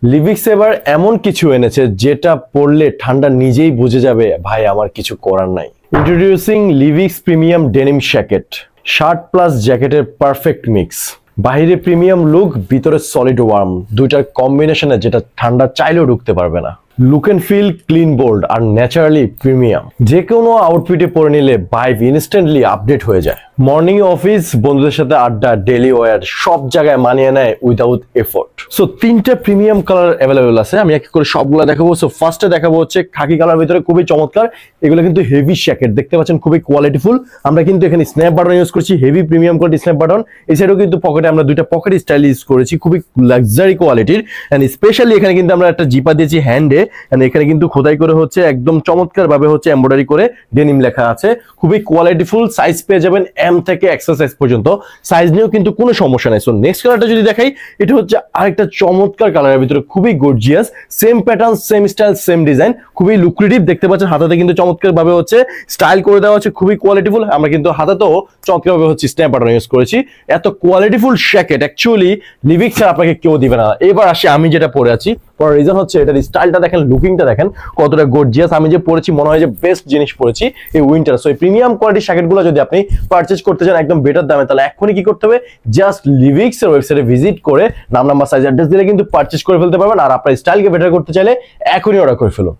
লিভিক্স এবার এমন কিছু এনেছে যেটা পড়লে ঠান্ডা নিজেই বুঝে যাবে ভাই আমার কিছু করার নাই। Introducing Livix premium denim jacket, shirt plus জ্যাকেটের পারফেক্ট মিক্স। বাহিরে প্রিমিয়াম লুক, ভিতরে সলিড ওয়ার্ম, দুইটার কম্বিনেশনে যেটা ঠান্ডা চাইলেও ঢুকতে পারবে না। Look and feel clean, bold আর ন্যাচারালি প্রিমিয়াম। যে কোনো আউটফিটে পরে নিলে ভাইব ইনস্ট্যান্টলি আপডেট হয়ে যায়। মর্নিং অফিস, বন্ধুদের সাথে আড্ডা, ডেলি ওয়ার সব জায়গায় মানিয়ে নেয় উইদাউট এফোর্ট। সো তিনটা প্রিমিয়াম কালার অ্যাভেলেবেল আছে, আমি এক করে সবগুলো দেখাবো। সো ফার্স্টে দেখাবো হচ্ছে খাকি কালার, ভিতরে খুবই চমৎকার। এগুলো কিন্তু হেভি জ্যাকেট, দেখতে পাচ্ছেন খুবই কোয়ালিটিফুল। আমরা কিন্তু এখানে স্ন্যাপ বাটন ইউজ করছি, heavy premium quality snap button. এই সাইডেও কিন্তু পকেটে আমরা দুইটা পকেট স্টাইল ইউজ করেছি, খুবই লাক্সারি কোয়ালিটির। এন্ড স্পেশালি এখানে কিন্তু আমরা একটা জিপা দিয়েছি হ্যান্ডে, এন্ড এখানে কিন্তু খোদাই করে হচ্ছে একদম চমৎকার ভাবে হচ্ছে এমব্রয়ডারি করে ডেনিম লেখা আছে। খুবই কোয়ালিটিফুল, সাইজ পেয়ে যাবেন এম থেকে এক্সেল সাইজ পর্যন্ত, সাইজ নিয়েও কিন্তু কোনো সমস্যা নাই। সো নেক্সট কালারটা যদি দেখাই, এটা হচ্ছে আরেকটা চমৎকার কালারের ভিতরে, খুবই gorgeous, same pattern, same style, same design, খুবই লুক্রেটিভ। দেখতে পাচ্ছেন হাতাতে কিন্তু চমৎকার ভাবে হচ্ছে স্টাইল করে দেওয়া হচ্ছে, খুবই কোয়ালিটিফুল। আমরা কিন্তু হাতাতেও চমৎকার ভাবে হচ্ছে স্ন্যাপ বাটন ইউজ করেছি। এত কোয়ালিটিফুল জ্যাকেট অ্যাকচুয়ালি লিভিক্স আপনাকে কেউ দিবে না। এবার আসি আমি যেটা পরে আছি, পর রিজন হচ্ছে এটার স্টাইলটা দেখেন, লুকিংটা দেখেন কতটা গর্জিয়াস। আমি যে পরেছি মনে হয় যে বেস্ট জিনিস পরেছি এই উইন্টার। সো এই প্রিমিয়াম কোয়ালিটির জ্যাকেটগুলো যদি আপনি পারচেজ করতে চান একদম বেটার দামে, তাহলে এখনই কি করতে হবে, জাস্ট লিভিক্স এর ওয়েবসাইটে ভিজিট করে নাম নাম্বার সাইজ অ্যাড্রেস দিলে কিন্তু পারচেজ করে ফেলতে পারবেন। আর আপনার স্টাইলকে বেটার করতে চাইলে এখনই অর্ডার করে ফেলুন।